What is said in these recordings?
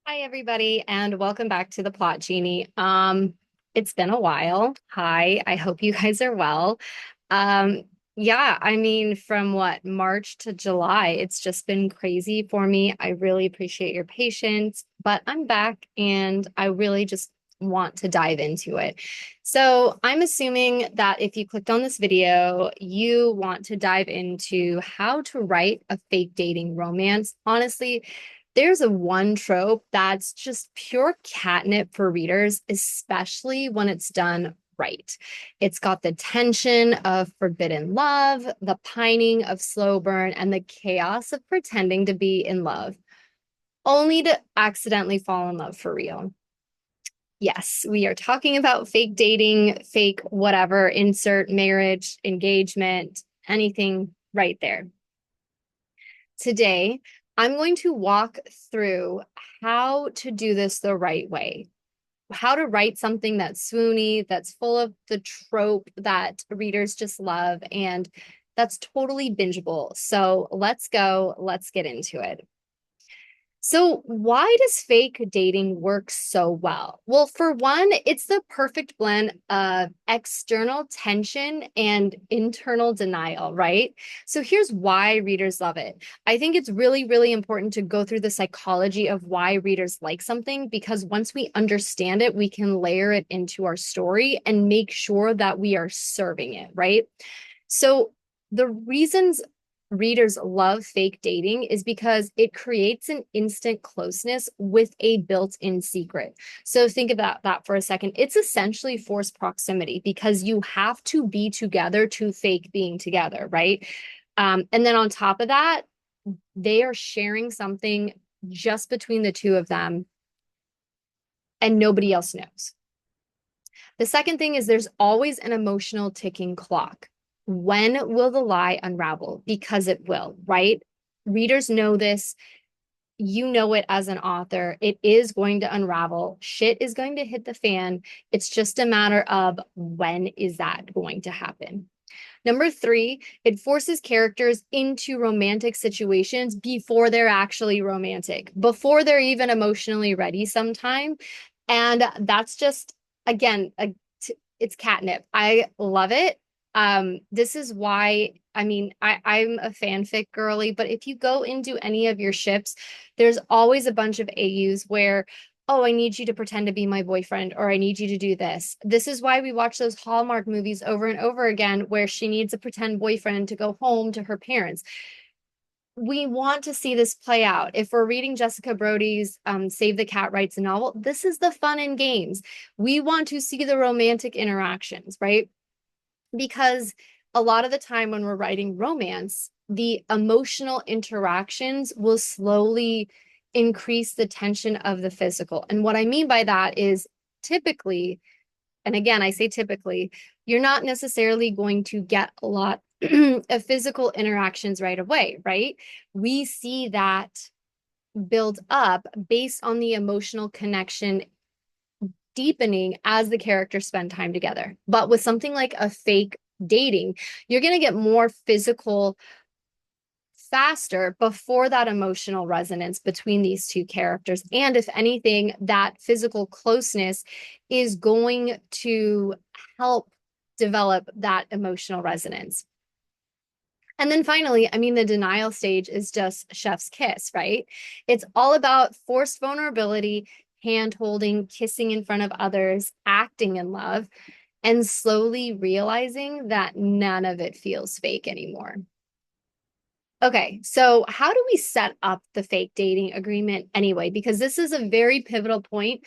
Hi, everybody, and welcome back to the Plot Genie. It's been a while. Hi, I hope you guys are well. Um, yeah, I mean, from what, March to July, it's just been crazy for me. I really appreciate your patience, but I'm back and I really just want to dive into it. So I'm assuming that if you clicked on this video, you want to dive into how to write a fake dating romance. Honestly, there's a one trope that's just pure catnip for readers, especially when it's done right. It's got the tension of forbidden love, the pining of slow burn, and the chaos of pretending to be in love, only to accidentally fall in love for real. Yes, we are talking about fake dating, fake whatever, insert marriage, engagement, anything right there. Today, I'm going to walk through how to do this the right way, how to write something that's swoony, that's full of the trope that readers just love, and that's totally bingeable. So let's go, let's get into it. So, why does fake dating work so well? Well, for one, it's the perfect blend of external tension and internal denial, right? So, here's why readers love it. I think it's really, really important to go through the psychology of why readers like something, because once we understand it, we can layer it into our story and make sure that we are serving it, right? So, the reasons readers love fake dating is because it creates an instant closeness with a built-in secret. So think about that for a second. It's essentially forced proximity because you have to be together to fake being together, right? And then on top of that, they are sharing something just between the two of them and nobody else knows. The second thing is there's always an emotional ticking clock. When will the lie unravel? Because it will, right? Readers know this. You know it as an author. It is going to unravel. Shit is going to hit the fan. It's just a matter of when is that going to happen? Number three, it forces characters into romantic situations before they're actually romantic, before they're even emotionally ready sometime. And that's just, again, it's catnip. I love it. This is why, I mean, I'm a fanfic girly, but if you go into any of your ships, there's always a bunch of AUs where, oh, I need you to pretend to be my boyfriend, or I need you to do this. This is why we watch those Hallmark movies over and over again, where she needs a pretend boyfriend to go home to her parents. We want to see this play out. If we're reading Jessica Brody's Save the Cat Writes a novel, this is the fun and games. We want to see the romantic interactions, right? Because a lot of the time when we're writing romance, the emotional interactions will slowly increase the tension of the physical. And what I mean by that is typically, and again, I say typically, you're not necessarily going to get a lot of physical interactions right away, right? We see that build up based on the emotional connection deepening as the characters spend time together. But with something like a fake dating, you're going to get more physical faster before that emotional resonance between these two characters. And if anything, that physical closeness is going to help develop that emotional resonance. And then finally, I mean, the denial stage is just chef's kiss, right? It's all about forced vulnerability, hand holding, kissing in front of others, acting in love, and slowly realizing that none of it feels fake anymore. Okay, so how do we set up the fake dating agreement anyway? Because this is a very pivotal point.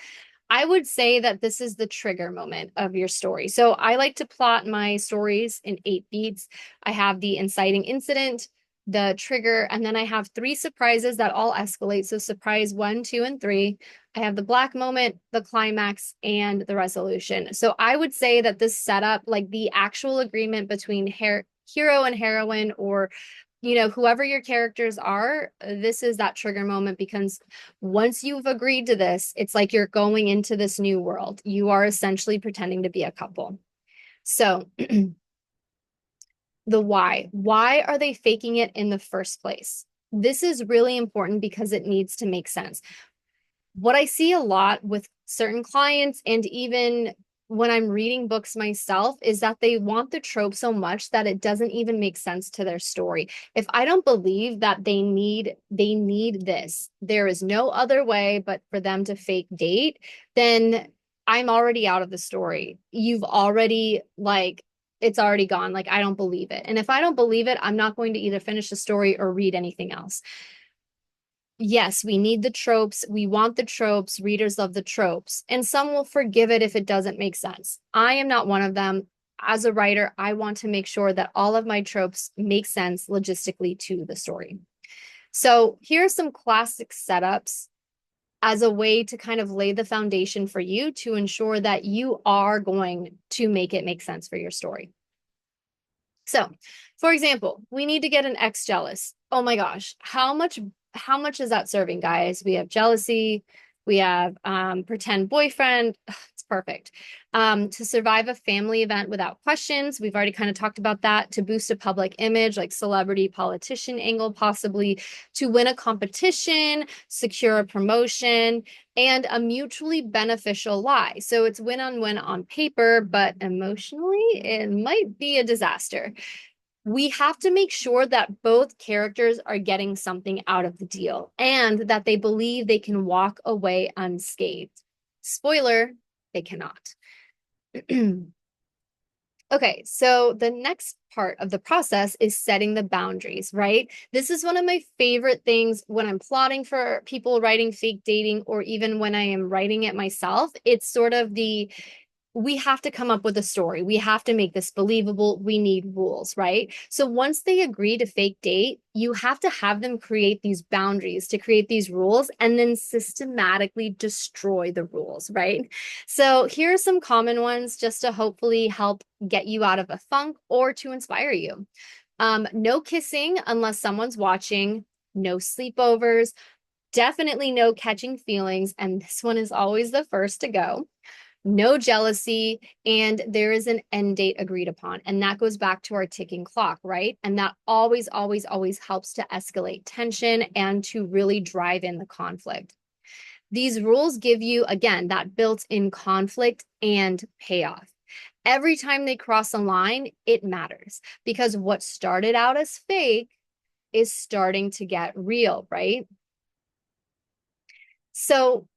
I would say that this is the trigger moment of your story. So I like to plot my stories in 8 beats. I have the inciting incident, the trigger, and then I have three surprises that all escalate. So surprise one, two, and three. I have the black moment, the climax, and the resolution. So I would say that this setup, like the actual agreement between hero and heroine, or whoever your characters are, this is that trigger moment because once you've agreed to this, it's like you're going into this new world. You are essentially pretending to be a couple. So the why. Why are they faking it in the first place? This is really important because it needs to make sense. what I see a lot with certain clients and even when I'm reading books myself is that they want the trope so much that it doesn't even make sense to their story. If I don't believe that they need this, there is no other way but for them to fake date, then I'm already out of the story. You've already like it's already gone. Like I don't believe it. And if I don't believe it, I'm not going to either finish the story or read anything else. Yes, we need the tropes. We want the tropes. Readers love the tropes. And some will forgive it if it doesn't make sense. I am not one of them. As a writer, I want to make sure that all of my tropes make sense logistically to the story. So here are some classic setups as a way to kind of lay the foundation for you to ensure that you are going to make it make sense for your story. So, for example, we need to get an ex jealous. Oh my gosh, how much is that serving, guys? We have jealousy, we have pretend boyfriend. Ugh, it's perfect. To survive a family event without questions. We've already kind of talked about that. To boost a public image, like celebrity politician angle, possibly to win a competition, secure a promotion, and a mutually beneficial lie. So it's win on win on paper, but emotionally, it might be a disaster. We have to make sure that both characters are getting something out of the deal and that they believe they can walk away unscathed. Spoiler, they cannot. Okay, so the next part of the process is setting the boundaries, right? This is one of my favorite things when I'm plotting for people writing fake dating or even when I am writing it myself. It's sort of we have to come up with a story. We have to make this believable. We need rules, right? So once they agree to fake date, you have to have them create these boundaries to create these rules and then systematically destroy the rules, right? So here are some common ones just to hopefully help get you out of a funk or to inspire you. No kissing unless someone's watching, no sleepovers, definitely no catching feelings. And this one is always the first to go, no jealousy, and there is an end date agreed upon. And that goes back to our ticking clock, right? And that always, always, always helps to escalate tension and to really drive in the conflict. These rules give you, again, that built-in conflict and payoff. Every time they cross a line, it matters because what started out as fake is starting to get real, right? So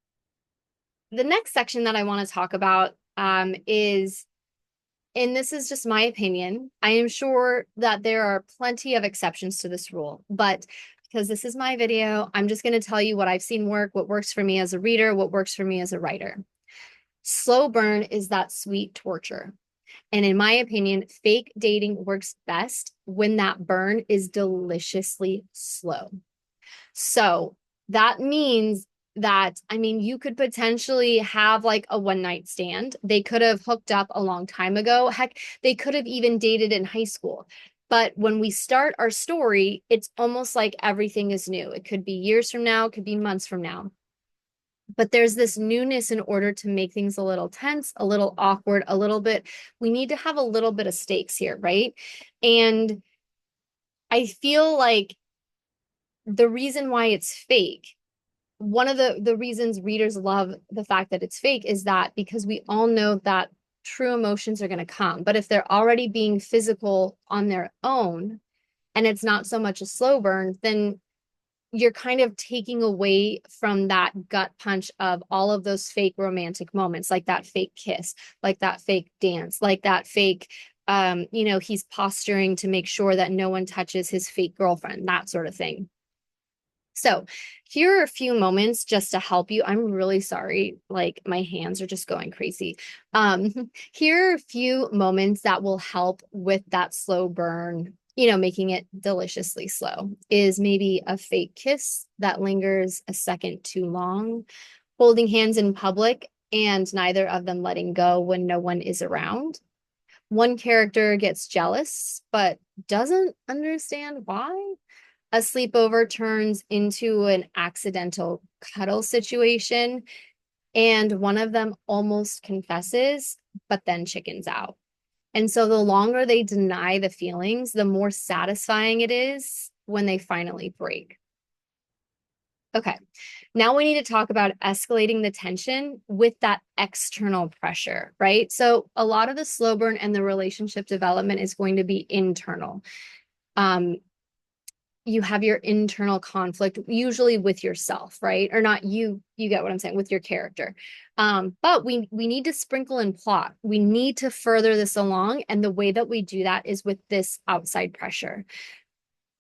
the next section that I want to talk about is, and this is just my opinion, I am sure that there are plenty of exceptions to this rule, but because this is my video, I'm just going to tell you what I've seen work, what works for me as a reader, what works for me as a writer. Slow burn is that sweet torture. And in my opinion, fake dating works best when that burn is deliciously slow. So that means that, I mean, you could potentially have like a one night stand. They could have hooked up a long time ago. Heck, they could have even dated in high school. But when we start our story, it's almost like everything is new. It could be years from now, it could be months from now. But there's this newness in order to make things a little tense, a little awkward, a little bit. We need to have a little bit of stakes here, right? And I feel like the reason why it's fake, one of the reasons readers love the fact that it's fake is that because we all know that true emotions are going to come. But if they're already being physical on their own and it's not so much a slow burn, then you're kind of taking away from that gut punch of all of those fake romantic moments, like that fake kiss, like that fake dance, like that fake, he's posturing to make sure that no one touches his fake girlfriend, that sort of thing. So here are a few moments just to help you. I'm really sorry. Like my hands are just going crazy. Here are a few moments that will help with that slow burn, making it deliciously slow. Is maybe a fake kiss that lingers a second too long, holding hands in public and neither of them letting go when no one is around. One character gets jealous, but doesn't understand why. A sleepover turns into an accidental cuddle situation, and one of them almost confesses, but then chickens out. And so the longer they deny the feelings, the more satisfying it is when they finally break. Okay, Now we need to talk about escalating the tension with that external pressure, right? So a lot of the slow burn and the relationship development is going to be internal. Um, you have your internal conflict, usually with yourself, right? Or not you, you get what I'm saying, with your character. But we need to sprinkle in plot. We need to further this along. And the way that we do that is with this outside pressure.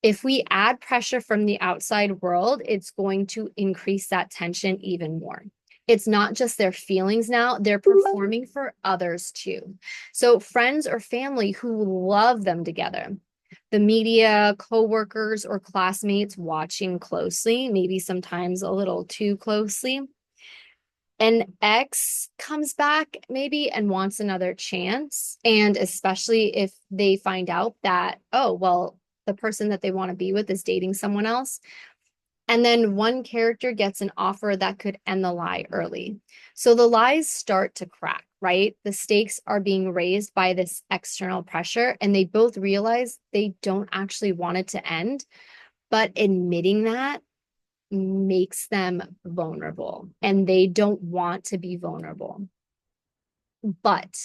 If we add pressure from the outside world, it's going to increase that tension even more. It's not just their feelings now, they're performing for others too. So, friends or family who love them together, the media, coworkers, or classmates watching closely, maybe sometimes a little too closely. An ex comes back maybe and wants another chance. And especially if they find out that, oh, well, the person that they want to be with is dating someone else. And then one character gets an offer that could end the lie early. So the lies start to crack, right? The stakes are being raised by this external pressure, and they both realize they don't actually want it to end. But admitting that makes them vulnerable, and they don't want to be vulnerable. But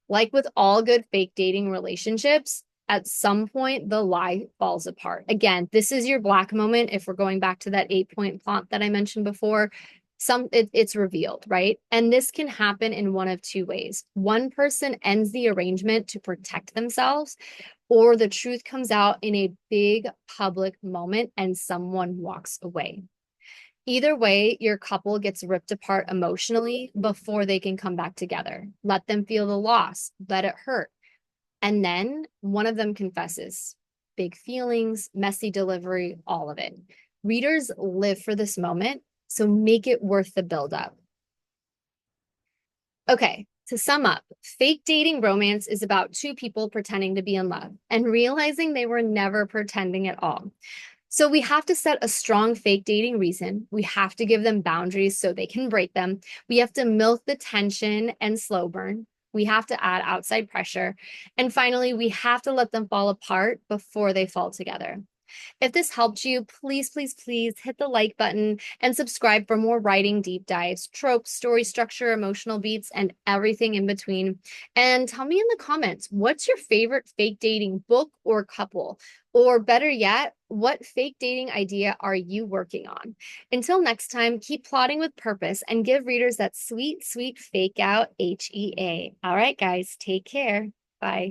like with all good fake dating relationships, at some point the lie falls apart. Again, this is your black moment. If we're going back to that 8-point plot that I mentioned before, it's revealed, right? And this can happen in one of two ways. One person ends the arrangement to protect themselves, or the truth comes out in a big public moment and someone walks away. Either way, your couple gets ripped apart emotionally before they can come back together. Let them feel the loss, let it hurt. And then one of them confesses. Big feelings, messy delivery, all of it. Readers live for this moment, so make it worth the buildup. Okay, to sum up, fake dating romance is about two people pretending to be in love and realizing they were never pretending at all. So we have to set a strong fake dating reason. We have to give them boundaries so they can break them. We have to milk the tension and slow burn. We have to add outside pressure. And finally, we have to let them fall apart before they fall together. If this helped you, please, please, please hit the like button and subscribe for more writing deep dives, tropes, story structure, emotional beats, and everything in between. And tell me in the comments, what's your favorite fake dating book or couple? Or better yet, what fake dating idea are you working on? Until next time, keep plotting with purpose and give readers that sweet, sweet fake out HEA. All right, guys, take care. Bye.